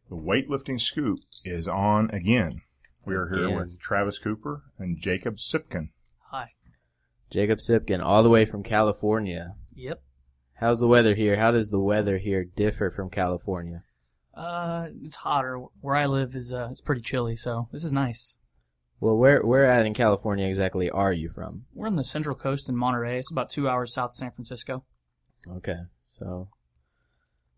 The weightlifting scoop is on again. We are here with Travis Cooper and Jacob Tsypkin. Hi. Jacob Tsypkin, all the way from California. Yep. How's the weather here? How does the weather here differ from California? It's hotter. Where I live is it's pretty chilly, so this is nice. Well, where at in California exactly are you from? We're on the Central Coast in Monterey. It's about 2 hours south of San Francisco. Okay, so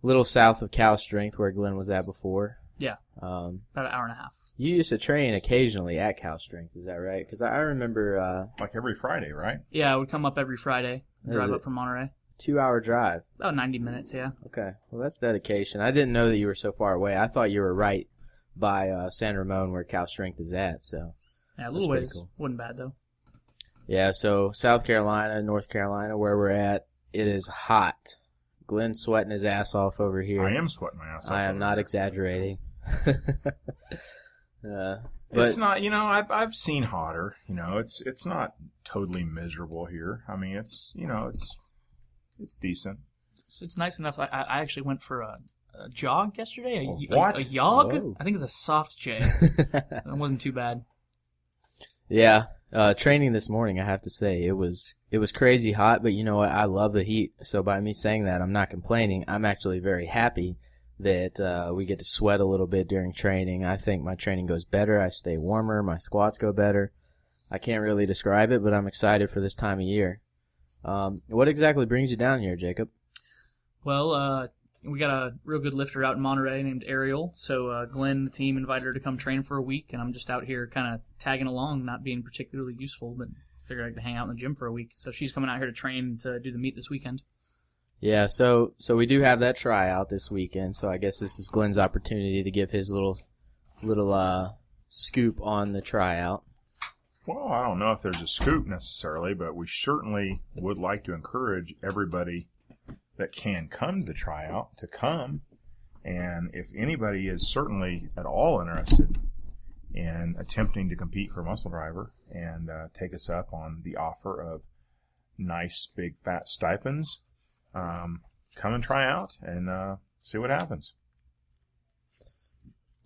a little south of Cal Strength, where Glenn was at before. Yeah, about an hour and a half. You used to train occasionally at Cal Strength, is that right? Because I remember... like every Friday, right? Yeah, I would come up every Friday, drive up from Monterey. 2-hour drive? About 90 minutes, yeah. Okay, well that's dedication. I didn't know that you were so far away. I thought you were right by San Ramon, where Cal Strength is at, so... Yeah, a little ways. Cool. Wasn't bad, though. Yeah, so South Carolina, North Carolina, where we're at, it is hot. Glenn's sweating his ass off over here. I am sweating my ass off. I am not exaggerating. It's not, I've seen hotter. It's not totally miserable here. I mean, it's decent. It's nice enough. I actually went for a jog yesterday. What? A jog? Whoa. I think it's a soft J. It wasn't too bad. Yeah, training this morning, I have to say, it was crazy hot, but you know what? I love the heat. So by me saying that, I'm not complaining. I'm actually very happy that we get to sweat a little bit during training. I think my training goes better. I stay warmer. My squats go better. I can't really describe it, but I'm excited for this time of year. What exactly brings you down here, Jacob? Well, we got a real good lifter out in Monterey named Ariel. So Glenn, the team, invited her to come train for a week, and I'm just out here kind of tagging along, not being particularly useful, but figured I could hang out in the gym for a week. So she's coming out here to train to do the meet this weekend. Yeah, so we do have that tryout this weekend, so I guess this is Glenn's opportunity to give his little scoop on the tryout. Well, I don't know if there's a scoop necessarily, but we certainly would like to encourage everybody that can come to the tryout to come. And if anybody is certainly at all interested in attempting to compete for Muscle Driver and take us up on the offer of nice big fat stipends, come and try out and see what happens.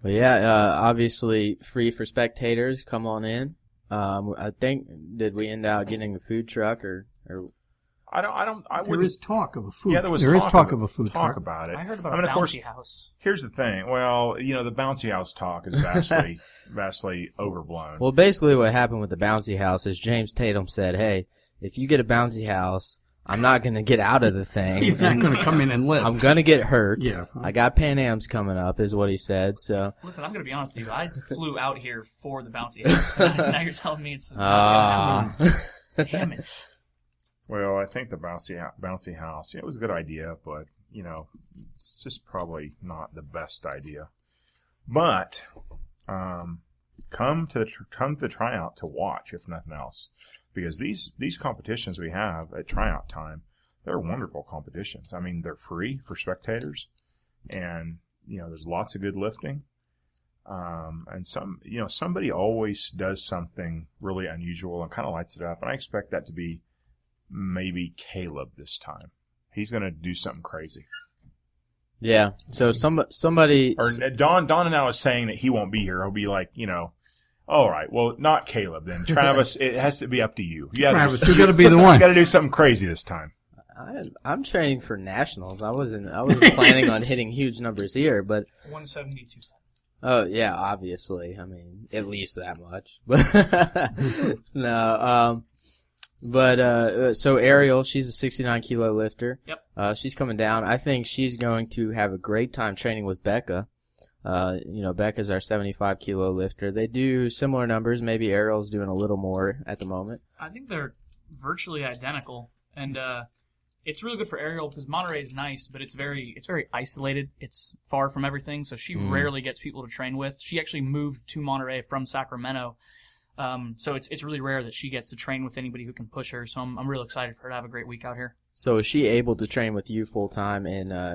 Well, yeah, obviously free for spectators. Come on in. I think, did we end out getting a food truck or There is talk of a food. Yeah, there is talk of a food truck. Talk about it. I heard about a bouncy house. Here's the thing. Well, the bouncy house talk is vastly overblown. Well, basically what happened with the bouncy house is James Tatum said, hey, if you get a bouncy house, I'm not going to get out of the thing. You're not going to come in and lift. I'm going to get hurt. Yeah. I got Pan Am's coming up, is what he said. So listen, I'm going to be honest with you. I flew out here for the bouncy house. Now you're telling me it's not going to happen. Damn it. Well, I think the bouncy house, it was a good idea, but, it's just probably not the best idea. But come to the tryout to watch, if nothing else. Because these competitions we have at tryout time, they're wonderful competitions. I mean, they're free for spectators, and there's lots of good lifting. And somebody always does something really unusual and kind of lights it up. And I expect that to be maybe Caleb this time. He's going to do something crazy. Yeah. So somebody or Don and I was saying that he won't be here. He'll be like, all right, well, not Caleb then. Travis, it has to be up to you. Travis, you got to be the one. You got to do something crazy this time. I'm training for nationals. I wasn't planning on hitting huge numbers here, but 172. Oh yeah, obviously. I mean, at least that much. But no. So Ariel, she's a 69 kilo lifter. Yep. She's coming down. I think she's going to have a great time training with Becca. Becca's our 75 kilo lifter. They do similar numbers. Maybe Ariel's doing a little more at the moment. I think they're virtually identical, and it's really good for Ariel because Monterey is nice, but it's very isolated. It's far from everything, so she rarely gets people to train with. She actually moved to Monterey from Sacramento, so it's really rare that she gets to train with anybody who can push her. So I'm real excited for her to have a great week out here. So is she able to train with you full time,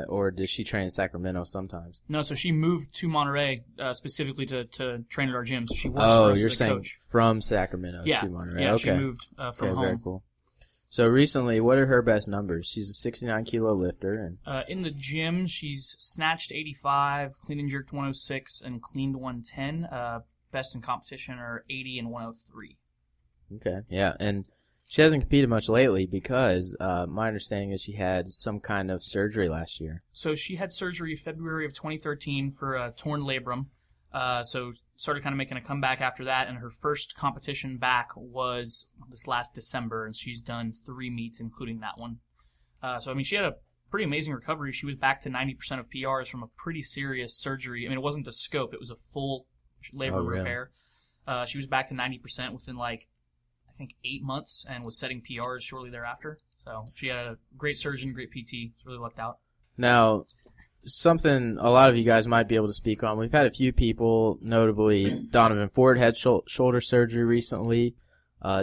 or does she train in Sacramento sometimes? No, so she moved to Monterey specifically to train at our gym. So she works for us you're as a saying coach. From Sacramento to Monterey. Yeah, okay. She moved from home. Very cool. So recently, what are her best numbers? She's a 69-kilo lifter. And in the gym, she's snatched 85, clean and jerked 106, and cleaned 110. Best in competition are 80 and 103. Okay, yeah, and she hasn't competed much lately because my understanding is she had some kind of surgery last year. So she had surgery February of 2013 for a torn labrum. So started kind of making a comeback after that, and her first competition back was this last December, and she's done 3 meets, including that one. So, I mean, she had a pretty amazing recovery. She was back to 90% of PRs from a pretty serious surgery. I mean, it wasn't a scope. It was a full labrum repair. She was back to 90% within, I think 8 months, and was setting PRs shortly thereafter. So she had a great surgeon, great PT. It's really lucked out. Now, something a lot of you guys might be able to speak on. We've had a few people, notably Donovan Ford had shoulder surgery recently.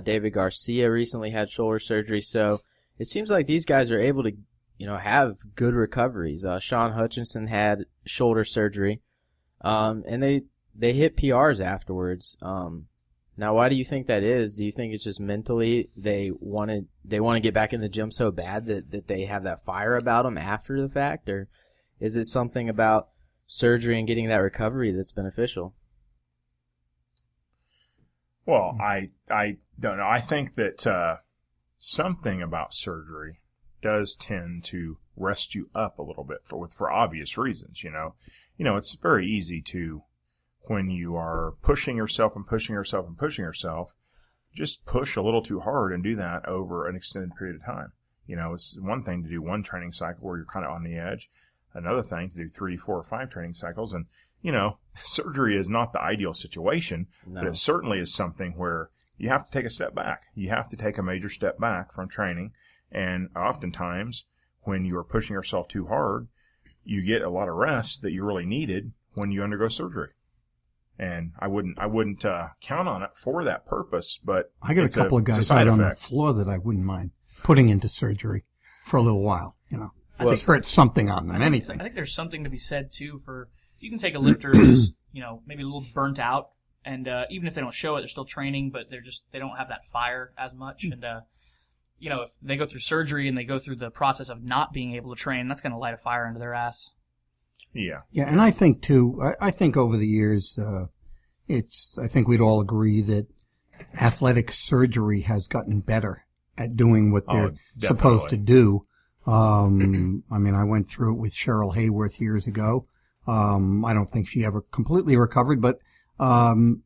David Garcia recently had shoulder surgery. So it seems like these guys are able to, have good recoveries. Sean Hutchinson had shoulder surgery, and they hit PRs afterwards. Now, why do you think that is? Do you think it's just mentally they want to get back in the gym so bad that they have that fire about them after the fact, or is it something about surgery and getting that recovery that's beneficial? Well, I don't know. I think that something about surgery does tend to rest you up a little bit for obvious reasons. It's very easy to, when you are pushing yourself and pushing yourself and pushing yourself, just push a little too hard and do that over an extended period of time. It's one thing to do one training cycle where you're kind of on the edge. Another thing to do 3, 4, or 5 training cycles. And, surgery is not the ideal situation, but it certainly is something where you have to take a step back. You have to take a major step back from training. And oftentimes, when you are pushing yourself too hard, you get a lot of rest that you really needed when you undergo surgery. And I wouldn't count on it for that purpose, but I got a couple of guys out on the floor that I wouldn't mind putting into surgery for a little while, Well, it hurts something on them, anything. I think there's something to be said, too, for you can take a lifter who's, maybe a little burnt out, and even if they don't show it, they're still training, but they don't have that fire as much. And, if they go through surgery and they go through the process of not being able to train, that's going to light a fire under their ass. Yeah. Yeah, and I think, too, I think over the years, I think we'd all agree that athletic surgery has gotten better at doing what they're supposed to do. I went through it with Cheryl Hayworth years ago. I don't think she ever completely recovered, but on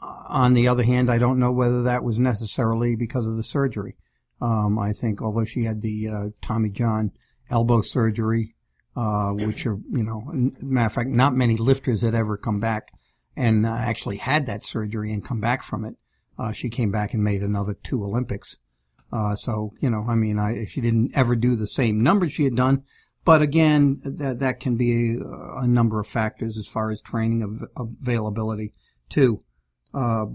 the other hand, I don't know whether that was necessarily because of the surgery. I think although she had the Tommy John elbow surgery, which are, matter of fact, not many lifters had ever come back and actually had that surgery and come back from it. She came back and made another 2 Olympics. She didn't ever do the same numbers she had done. But again, that can be a number of factors as far as training availability, too. I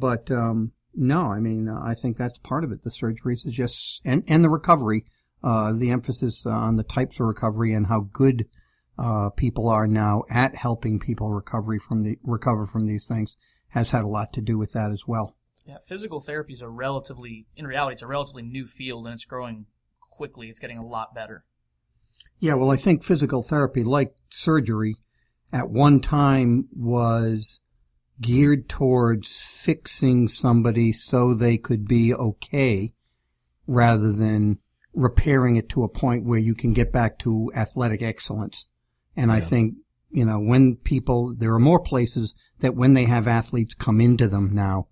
think that's part of it. The surgeries is just, and the recovery, the emphasis on the types of recovery and how good people are now at helping people recover from these things has had a lot to do with that as well. Yeah, physical therapy is in reality, it's a relatively new field, and it's growing quickly. It's getting a lot better. Yeah, well, I think physical therapy, like surgery, at one time was geared towards fixing somebody so they could be okay, rather than repairing it to a point where you can get back to athletic excellence. And I think, when there are more places that when they have athletes come into them now,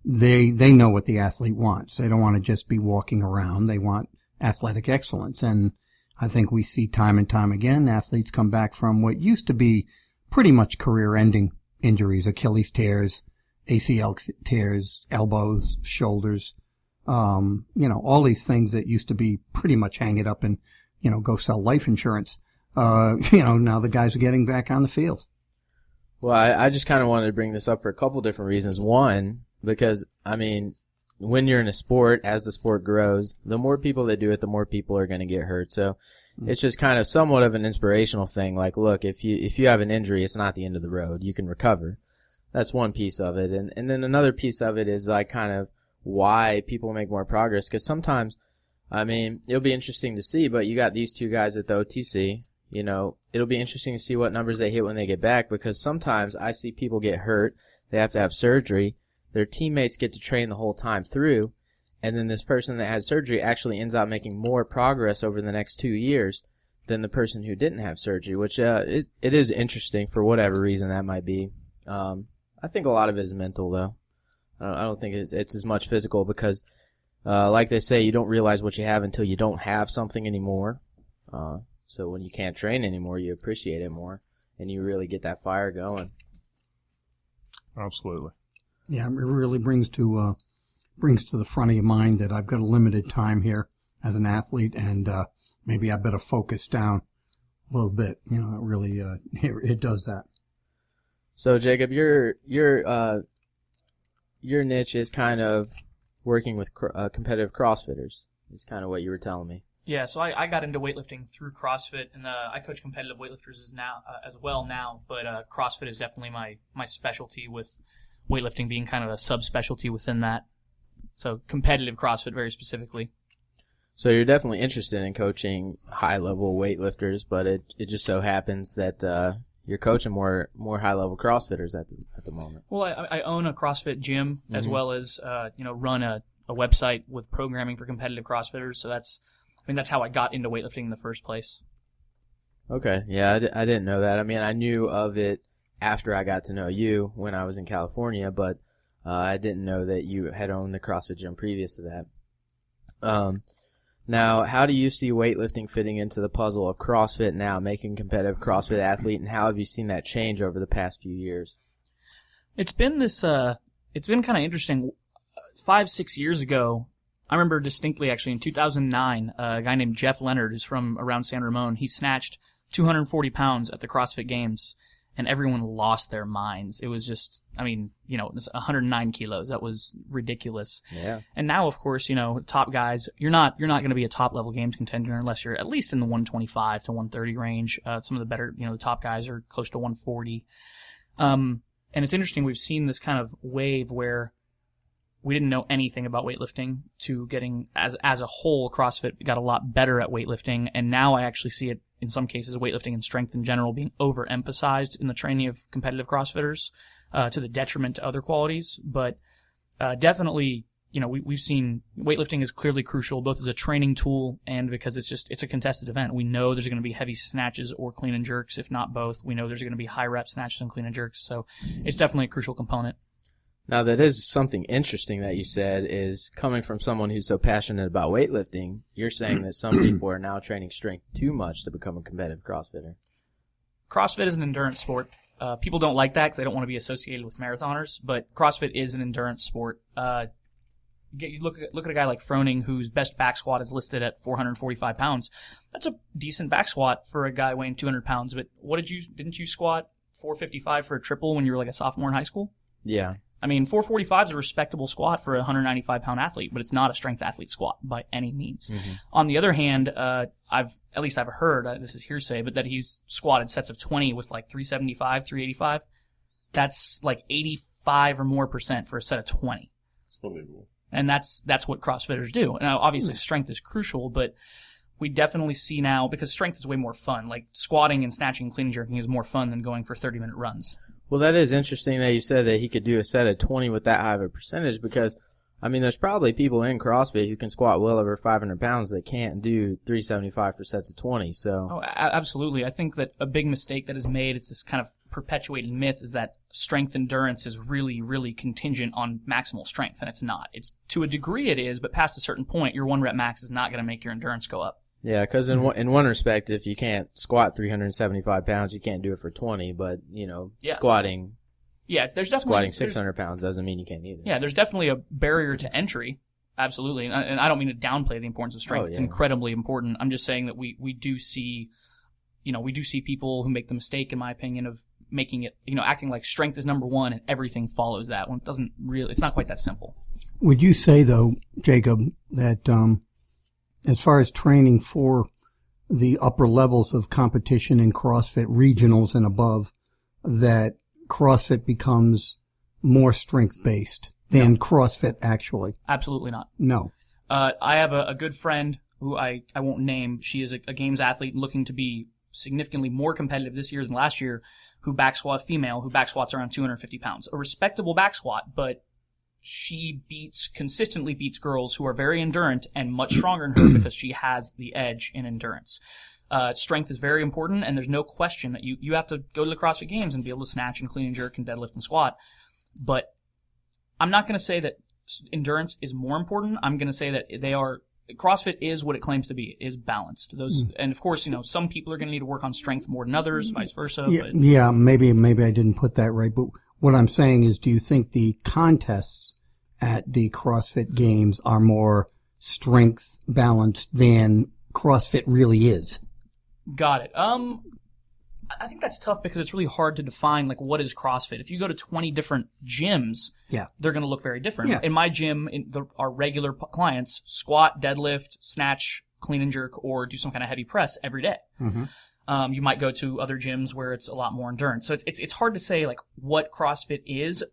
they know what the athlete wants. They don't want to just be walking around. They want athletic excellence. And I think we see time and time again athletes come back from what used to be pretty much career-ending injuries, Achilles tears, ACL tears, elbows, shoulders, all these things that used to be pretty much hang it up and, go sell life insurance. Now the guys are getting back on the field. Well, I just kind of wanted to bring this up for a couple different reasons. One, because, when you're in a sport, as the sport grows, the more people that do it, the more people are going to get hurt. So it's just kind of somewhat of an inspirational thing. Like, look, if you have an injury, it's not the end of the road. You can recover. That's one piece of it. And then another piece of it is like kind of why people make more progress. Because sometimes I mean, it'll be interesting to see, but you got these two guys at the OTC. You know, it'll be interesting to see what numbers they hit when they get back, because sometimes I see people get hurt, they have to have surgery, their teammates get to train the whole time through, and then this person that had surgery actually ends up making more progress over the next 2 years than the person who didn't have surgery, which it is interesting for whatever reason that might be. I think a lot of it is mental, though. I don't think it's as much physical because, like they say, you don't realize what you have until you don't have something anymore. So when you can't train anymore, you appreciate it more, and you really get that fire going. Absolutely. Yeah, it really brings to the front of your mind that I've got a limited time here as an athlete, and maybe I better focus down a little bit. You know, it really it does that. So Jacob, your niche is kind of working with competitive CrossFitters. Is kind of what you were telling me. Yeah, so I got into weightlifting through CrossFit, and I coach competitive weightlifters as well now. But CrossFit is definitely my specialty, with weightlifting being kind of a subspecialty within that. So competitive CrossFit very specifically. So you're definitely interested in coaching high-level weightlifters, but it just so happens that you're coaching more high-level CrossFitters at the moment. Well, I own a CrossFit gym as well as run a website with programming for competitive CrossFitters. So that's how I got into weightlifting in the first place. Okay, yeah, I didn't know that. I mean, I knew of it after I got to know you when I was in California, but I didn't know that you had owned the CrossFit gym previous to that. Now, how do you see weightlifting fitting into the puzzle of CrossFit now, making a competitive CrossFit athlete, and how have you seen that change over the past few years? It's been kind of interesting. 5-6 years ago, I remember distinctly, actually, in 2009, a guy named Jeff Leonard, who's from around San Ramon, he snatched 240 pounds at the CrossFit Games, and everyone lost their minds. It was just, it's 109 kilos. That was ridiculous. Yeah. And now, of course, top guys, you're not going to be a top-level Games contender unless you're at least in the 125 to 130 range. Some of the better, the top guys are close to 140. And it's interesting, we've seen this kind of wave where we didn't know anything about weightlifting to getting, as a whole, CrossFit got a lot better at weightlifting, and now I actually see it, in some cases, weightlifting and strength in general being overemphasized in the training of competitive CrossFitters to the detriment to other qualities. But definitely, we've seen weightlifting is clearly crucial, both as a training tool and because it's a contested event. We know there's going to be heavy snatches or clean and jerks, if not both. We know there's going to be high rep snatches and clean and jerks, so it's definitely a crucial component. Now, that is something interesting that you said, is coming from someone who's so passionate about weightlifting, you're saying that some people are now training strength too much to become a competitive CrossFitter. CrossFit is an endurance sport. People don't like that because they don't want to be associated with marathoners, but CrossFit is an endurance sport. You look at a guy like Froning, whose best back squat is listed at 445 pounds. That's a decent back squat for a guy weighing 200 pounds, but didn't you squat 455 for a triple when you were like a sophomore in high school? Yeah. 445 is a respectable squat for a 195-pound athlete, but it's not a strength athlete squat by any means. Mm-hmm. On the other hand, I've heard, this is hearsay, but that he's squatted sets of 20 with like 375, 385. That's like 85 or more % for a set of 20. It's believable. And that's what CrossFitters do. Now, obviously, strength is crucial, but we definitely see now, because strength is way more fun. Like, squatting and snatching and clean and jerking is more fun than going for 30-minute runs. Well, that is interesting that you said that he could do a set of 20 with that high of a percentage, because, there's probably people in CrossFit who can squat well over 500 pounds that can't do 375 for sets of 20, so. Oh, absolutely. I think that a big mistake that is made, it's this kind of perpetuated myth, is that strength endurance is really, really contingent on maximal strength, and it's not. It's, to a degree it is, but past a certain point, your 1 rep max is not going to make your endurance go up. Yeah, because in one respect, if you can't squat 375 pounds, you can't do it for 20. But squatting, there's definitely squatting 600 pounds doesn't mean you can't either. Yeah, there's definitely a barrier to entry, absolutely. And I don't mean to downplay the importance of strength. It's incredibly important. I'm just saying that we do see, people who make the mistake, in my opinion, of making it, acting like strength is number one and everything follows that. When it's not quite that simple. Would you say though, Jacob, that as far as training for the upper levels of competition in CrossFit, regionals and above, that CrossFit becomes more strength-based than CrossFit actually? Absolutely not. No. I have a good friend who I won't name. She is a games athlete looking to be significantly more competitive this year than last year, who female who back squats around 250 pounds. A respectable back squat, but she consistently beats girls who are very endurant and much stronger than her because she has the edge in endurance. Strength is very important, and there's no question that you have to go to the CrossFit Games and be able to snatch and clean and jerk and deadlift and squat. But I'm not going to say that endurance is more important. I'm going to say that CrossFit is what it claims to be. It is balanced. And of course, some people are going to need to work on strength more than others, vice versa. Yeah, maybe I didn't put that right, but what I'm saying is, do you think the contests at the CrossFit Games are more strength balanced than CrossFit really is? Got it. I think that's tough because it's really hard to define, like, what is CrossFit. If you go to 20 different gyms, they're going to look very different. Yeah. In my gym, our regular clients squat, deadlift, snatch, clean and jerk, or do some kind of heavy press every day. Mm-hmm. You might go to other gyms where it's a lot more endurance. So it's hard to say, like, what CrossFit is.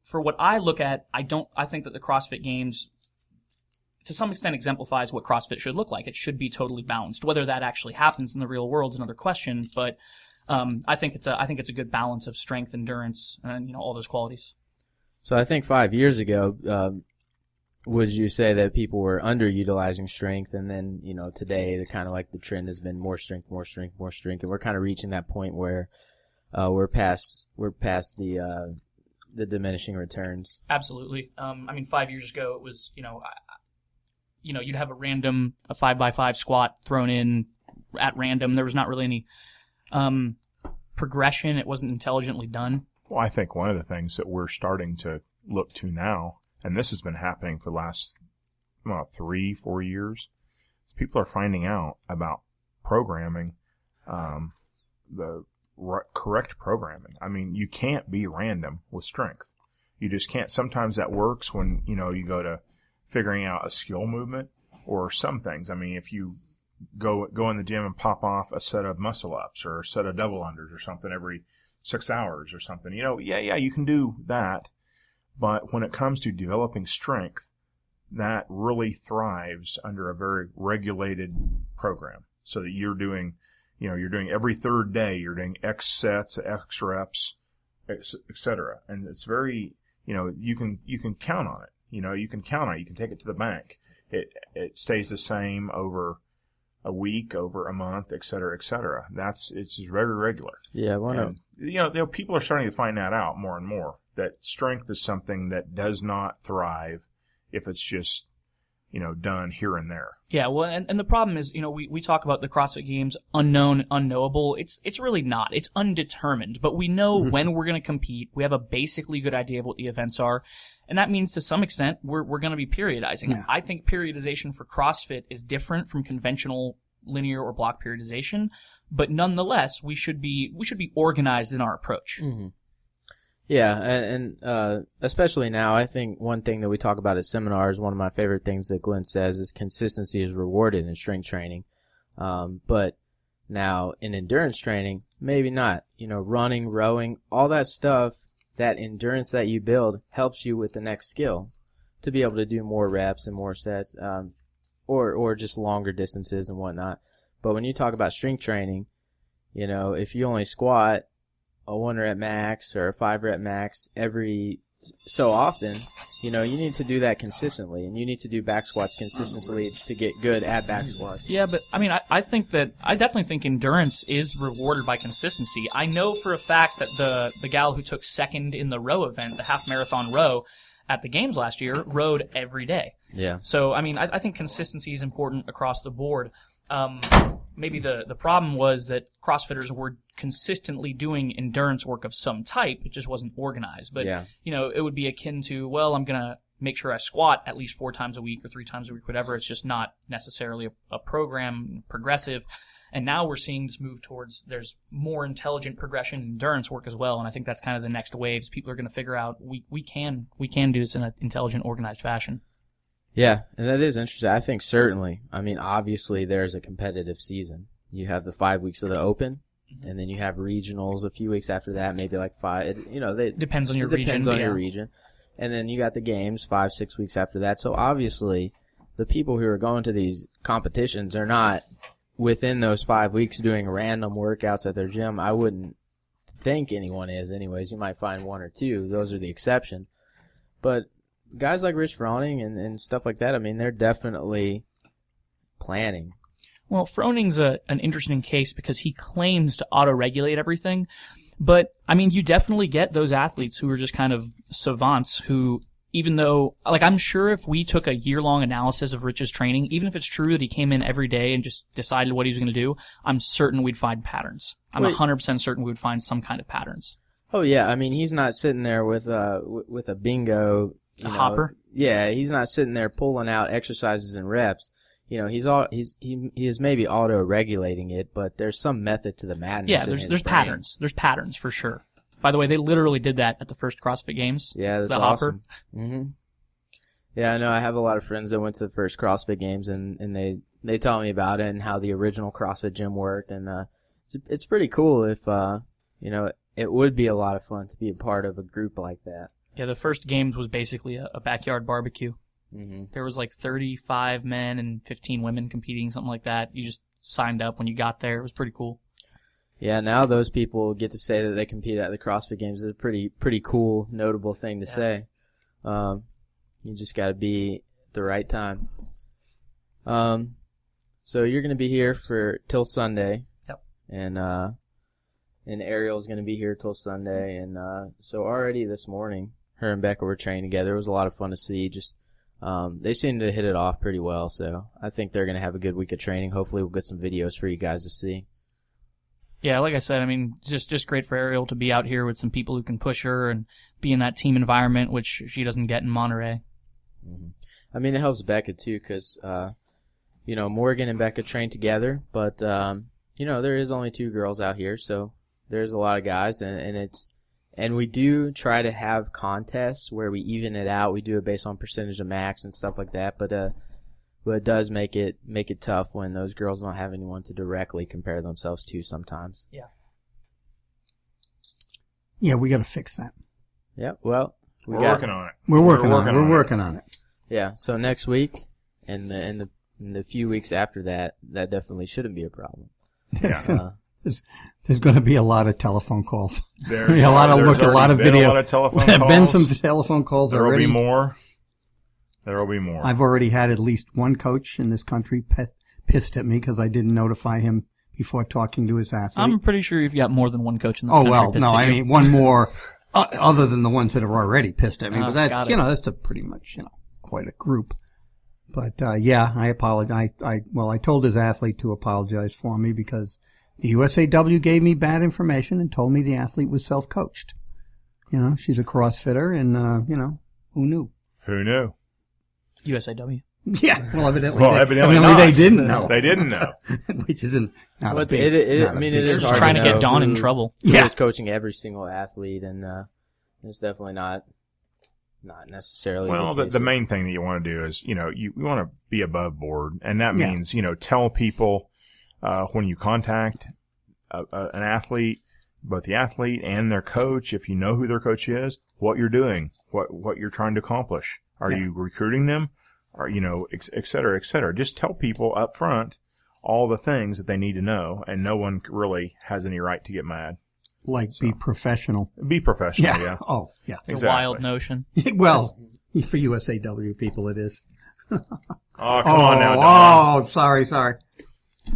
For what I look at, I think that the CrossFit Games, to some extent, exemplifies what CrossFit should look like. It should be totally balanced. Whether that actually happens in the real world is another question, but I think it's a good balance of strength, endurance, and all those qualities. So I think 5 years ago, would you say that people were underutilizing strength, and then today they're kind of like the trend has been more strength, and we're kind of reaching that point where we're past the diminishing returns? Absolutely. 5 years ago it was you'd have a 5x5 squat thrown in at random. There was not really any progression. It wasn't intelligently done. Well, I think one of the things that we're starting to look to now, and this has been happening for the last 3-4 years, is people are finding out about programming, the correct programming. I mean, you can't be random with strength. You just can't. Sometimes that works when, you go to figuring out a skill movement or some things. I mean, if you go in the gym and pop off a set of muscle ups or a set of double unders or something every 6 hours or something, you can do that. But when it comes to developing strength, that really thrives under a very regulated program, so that you're doing every third day, you're doing X sets, X reps, etc. And it's very, you can count on it. You can count on it. You can take it to the bank. It stays the same over a week, over a month, et cetera, et cetera. It's just very regular. Yeah, people are starting to find that out more and more, that strength is something that does not thrive if it's just, done here and there. Yeah, well, and the problem is, we talk about the CrossFit Games unknown, unknowable. It's really not. It's undetermined, but we know when we're going to compete. We have a basically good idea of what the events are. And that means, to some extent, we're going to be periodizing. Yeah. I think periodization for CrossFit is different from conventional linear or block periodization, but nonetheless, we should be organized in our approach. Mm-hmm. Yeah, and especially now, I think one thing that we talk about at seminars, one of my favorite things that Glenn says is consistency is rewarded in strength training. But now in endurance training, maybe not. Running, rowing, all that stuff, that endurance that you build helps you with the next skill to be able to do more reps and more sets, or just longer distances and whatnot. But when you talk about strength training, if you only squat a 1 rep max or a 5 rep max every so often, you need to do that consistently, and you need to do back squats consistently to get good at back squats. Yeah, but I definitely think endurance is rewarded by consistency. I know for a fact that the gal who took second in the row event, the half marathon row at the games last year, rowed every day. Yeah. So, I think consistency is important across the board. Maybe the problem was that CrossFitters were consistently doing endurance work of some type. It just wasn't organized. But, it would be akin to, well, I'm going to make sure I squat at least 4 times a week or 3 times a week, whatever. It's just not necessarily a program, progressive. And now we're seeing this move towards there's more intelligent progression and endurance work as well. And I think that's kind of the next waves. People are going to figure out we can do this in an intelligent, organized fashion. Yeah, and that is interesting. I think certainly. Obviously there's a competitive season. You have the 5 weeks of the Open, and then you have regionals a few weeks after that, maybe like 5. Depends on your region. Depends on your region. And then you got the games 5-6 weeks after that. So obviously the people who are going to these competitions are not within those 5 weeks doing random workouts at their gym. I wouldn't think anyone is anyways. You might find one or two. Those are the exception. But guys like Rich Froning and stuff like that, I mean, they're definitely planning. Well, Froning's an interesting case because he claims to auto-regulate everything. But, I mean, you definitely get those athletes who are just kind of savants who, even though, like, I'm sure if we took a year-long analysis of Rich's training, even if it's true that he came in every day and just decided what he was going to do, I'm certain we'd find patterns. I'm 100% certain we would find some kind of patterns. Oh, yeah. I mean, he's not sitting there with a bingo. Hopper? Yeah, he's not sitting there pulling out exercises and reps. You know, he is maybe auto-regulating it, but there's some method to the madness. Yeah, there's patterns. There's patterns for sure. By the way, they literally did that at the first CrossFit Games. Yeah, that's awesome. Mm-hmm. Yeah, I know. I have a lot of friends that went to the first CrossFit Games, and they tell me about it and how the original CrossFit gym worked, and it's pretty cool. If it would be a lot of fun to be a part of a group like that. Yeah, the first Games was basically a backyard barbecue. Mm-hmm. There was like 35 men and 15 women competing, something like that. You just signed up when you got there. It was pretty cool. Yeah, now those people get to say that they compete at the CrossFit Games. It's a pretty cool, notable thing to say. You just got to be at the right time. So you're going to be here till Sunday. Yep. And Ariel's going to be here till Sunday. And so already this morning, her and Becca were training together. It was a lot of fun to see. Just they seem to hit it off pretty well. So I think they're going to have a good week of training. Hopefully we'll get some videos for you guys to see. Yeah, like I said, I mean, just great for Ariel to be out here with some people who can push her and be in that team environment, which she doesn't get in Monterey. Mm-hmm. I mean, it helps Becca, too, because, Morgan and Becca train together, but, there is only 2 girls out here, so there's a lot of guys, and we do try to have contests where we even it out. We do it based on percentage of max and stuff like that, but it does make it tough when those girls don't have anyone to directly compare themselves to sometimes. Yeah. Yeah, we got to fix that. Yeah, well, we're working on it. We're working on it. Yeah, so next week and the few weeks after that definitely shouldn't be a problem. Yeah. There's going to be a lot of telephone calls. There's a lot of look, a lot of video. A lot of telephone There have calls. been some telephone calls There already. will be more. There will be more. I've already had at least one coach in this country pissed at me because I didn't notify him before talking to his athlete. I'm pretty sure you've got more than one coach in this country. Oh, well, pissed no, at I you. mean, one more, other than the ones that are already pissed at me. Oh, But that's, got it. that's a pretty much, quite a group. But, yeah, I apologize. I told his athlete to apologize for me because the USAW gave me bad information and told me the athlete was self-coached. She's a CrossFitter and, who knew? Who knew? USAW. Yeah, well, evidently not. they didn't know. They didn't know. Which isn't not Well, a big, it not a is big- They're just hard trying to know get Dawn in who- trouble. Who Yeah. is coaching every single athlete, and it's definitely not necessarily Well, the case. the main thing that you want to do is, you want to be above board. And that Yeah. means, tell people when you contact an athlete, both the athlete and their coach, if you know who their coach is, what you're doing, what you're trying to accomplish. Are you recruiting them? Or, et cetera, et cetera. Just tell people up front all the things that they need to know, and no one really has any right to get mad. be professional. Be professional, yeah. Oh, yeah. It's a Exactly. wild notion. Well, for USAW people it is. Oh, come on now, Don.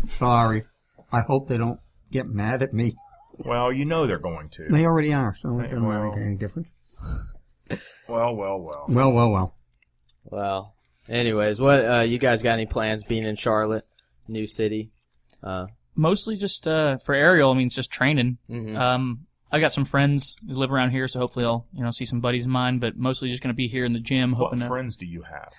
Sorry. I hope they don't get mad at me. Well, they're going to. They already are, so it doesn't Well. make any difference. Well. Well, anyways, what you guys got any plans being in Charlotte, new city? Mostly just for Ariel. I mean, it's just training. Mhm. I got some friends who live around here, so hopefully I'll see some buddies of mine. But mostly just going to be here in the gym. What Hoping to friends do you have?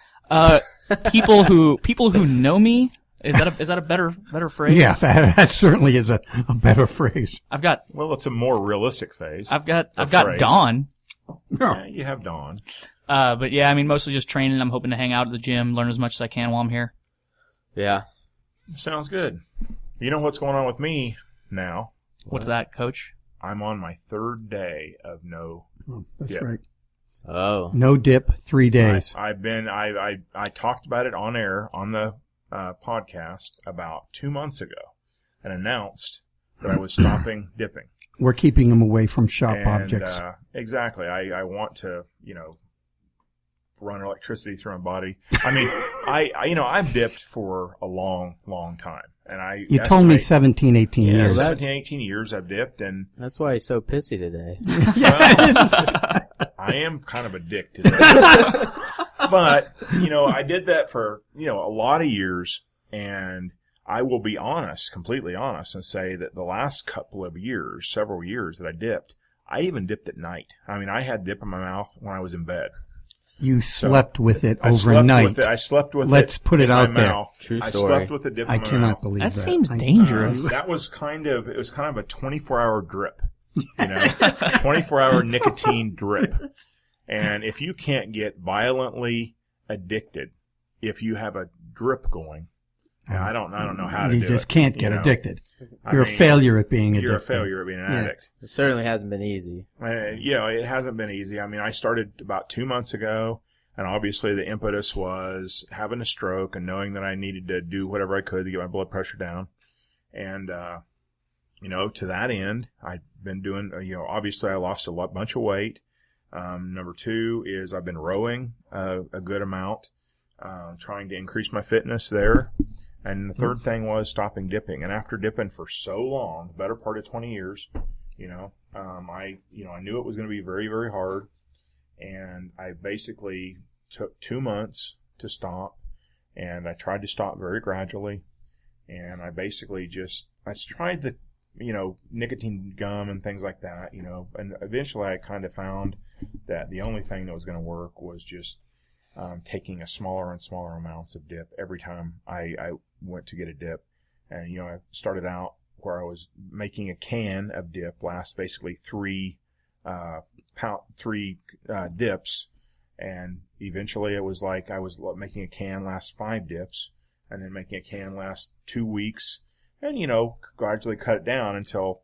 people who know me. Is that a better phrase? Yeah, that certainly is a better phrase. I've got Well, it's a more realistic phase. I've got phrase. Dawn. Yeah, you have Dawn. But yeah, I mean, mostly just training. I'm hoping to hang out at the gym, learn as much as I can while I'm here. Yeah. Sounds good. You know what's going on with me now? What's that, Coach? I'm on my 3rd day of no. Oh, that's Yeah. right. Oh. No dip, 3 days. I talked about it on air on the podcast about 2 months ago and announced that I was stopping dipping. We're keeping them away from sharp objects. Exactly. I want to, run electricity through my body. I mean, I've dipped for a long, long time. And you told me 17, 18 years. 17, 18 years I've dipped. And that's why he's so pissy today. Well, I am kind of a dick today. But, I did that for, a lot of years. And I will be honest, completely honest, and say that the last couple of years, several years that I dipped, I even dipped at night. I mean, I had dip in my mouth when I was in bed. You slept with it overnight. I slept with it. Let's put it out there. Mouth. True story. I slept with a dip in my mouth. I cannot believe that. That seems dangerous. That was kind of a 24-hour drip, 24-hour nicotine drip. And if you can't get violently addicted, if you have a drip going, I don't know how to do it. You just can't get addicted. You're a failure at being addicted. You're a failure at being an addict. It certainly hasn't been easy. It hasn't been easy. I mean, I started about 2 months ago, and obviously the impetus was having a stroke and knowing that I needed to do whatever I could to get my blood pressure down. And, to that end, I've been doing, obviously I lost a bunch of weight. Number 2 is I've been rowing a good amount, trying to increase my fitness there. And the third thing was stopping dipping. And after dipping for so long, the better part of 20 years, I knew it was going to be very, very hard. And I basically took 2 months to stop. And I tried to stop very gradually. And I basically I tried the, nicotine gum and things like that, and eventually I kind of found that the only thing that was going to work was just taking a smaller and smaller amounts of dip every time I went to get a dip. And, I started out where I was making a can of dip last basically three dips. And eventually it was like I was making a can last 5 dips and then making a can last 2 weeks and, gradually cut it down until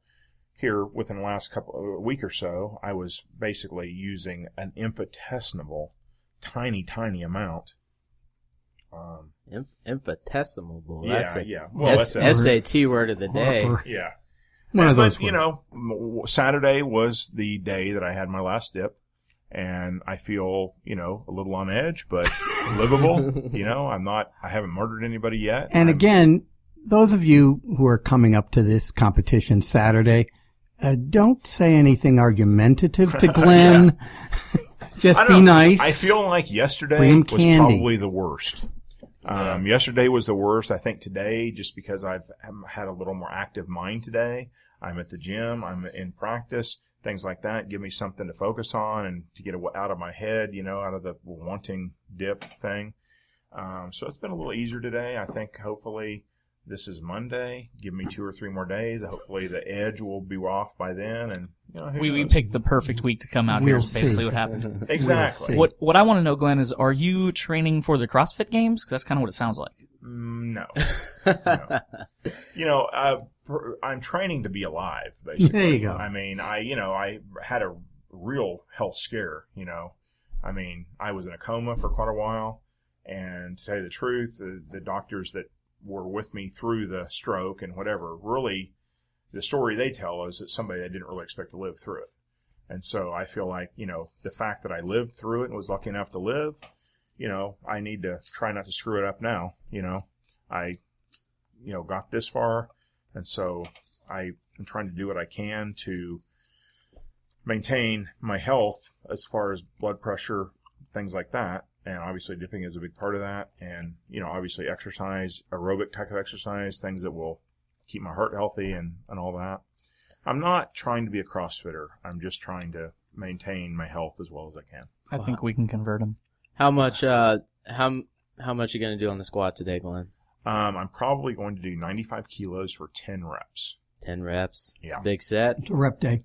here within the last week or so, I was basically using an infinitesimal tiny amount. Infinitesimal. Yeah, That's yeah. Well, that's SAT word of the day. Yeah. One of those. Saturday was the day that I had my last dip, and I feel, a little on edge, but livable. I haven't murdered anybody yet. And again, those of you who are coming up to this competition Saturday, don't say anything argumentative to Glenn. Just be nice. I feel like yesterday was probably the worst. Yesterday was the worst. I think today, just because I've had a little more active mind today, I'm at the gym, I'm in practice, things like that give me something to focus on and to get out of my head, out of the wanting dip thing. So it's been a little easier today. I think hopefully this is Monday. Give me 2 or 3 more days. Hopefully the edge will be off by then. And we picked the perfect week to come out here. Is basically what happened. Exactly. What I want to know, Glenn, is are you training for the CrossFit Games? Because that's kind of what it sounds like. No. I'm training to be alive. Basically, there you go. I mean, I had a real health scare. I mean, I was in a coma for quite a while, and to tell you the truth, the doctors that were with me through the stroke and whatever, really, the story they tell is that somebody that didn't really expect to live through it. And so I feel like, the fact that I lived through it and was lucky enough to live, I need to try not to screw it up now. I got this far, and so I am trying to do what I can to maintain my health as far as blood pressure, things like that. And obviously dipping is a big part of that. And, obviously exercise, aerobic type of exercise, things that will keep my heart healthy and all that. I'm not trying to be a CrossFitter. I'm just trying to maintain my health as well as I can. I think we can convert him. How much how much are you going to do on the squat today, Glenn? I'm probably going to do 95 kilos for 10 reps. 10 reps. Yeah. It's a big set. It's a rep day.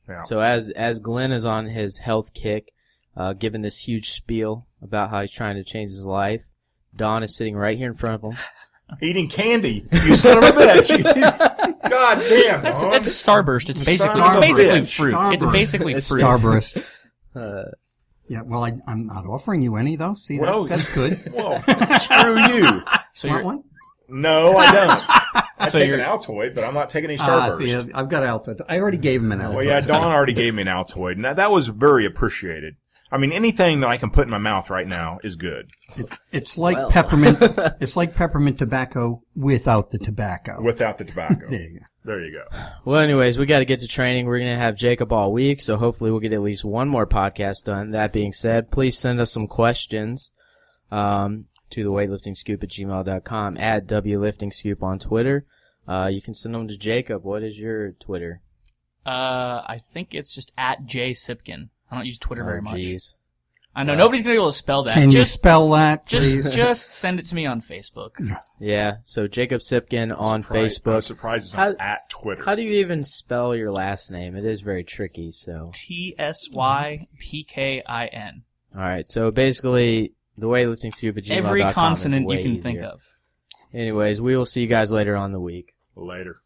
Yeah. So as Glenn is on his health kick, giving this huge spiel about how he's trying to change his life, Don is sitting right here in front of him. Eating candy, you son of a bitch. God damn. It's Starburst. It's basically Starburst. fruit. It's basically fruit. Starburst. Yeah, well, I'm not offering you any, though. See, Well, that's good. Whoa, screw you. So Want you're, one? No, I don't. I So take you're- an Altoid, but I'm not taking any Starburst. See, I've got Altoid. I already gave him an Altoid. Well, yeah, Dawn already gave me an Altoid, and that was very appreciated. I mean, anything that I can put in my mouth right now is good. It's like Well. peppermint. It's like peppermint tobacco without the tobacco. Without the tobacco. There you go. There you go. Well, anyways, we got to get to training. We're going to have Jacob all week, so hopefully we'll get at least one more podcast done. That being said, please send us some questions to the weightliftingscoop@gmail.com, at WLiftingScoop on Twitter. You can send them to Jacob. What is your Twitter? I think it's just at Tsypkin. I don't use Twitter very much. Jeez. I know nobody's gonna be able to spell that. Can you spell that, please? Just send it to me on Facebook. Yeah, so Jacob Tsypkin on I'm Facebook. surprised it's not How- at Twitter. How do you even spell your last name? It is very tricky, so. TSYPKIN. All right, so basically, the weightliftingscoop@gmail.com Every is consonant way you can think easier. of. Anyways, we will see you guys later on in the week. Later.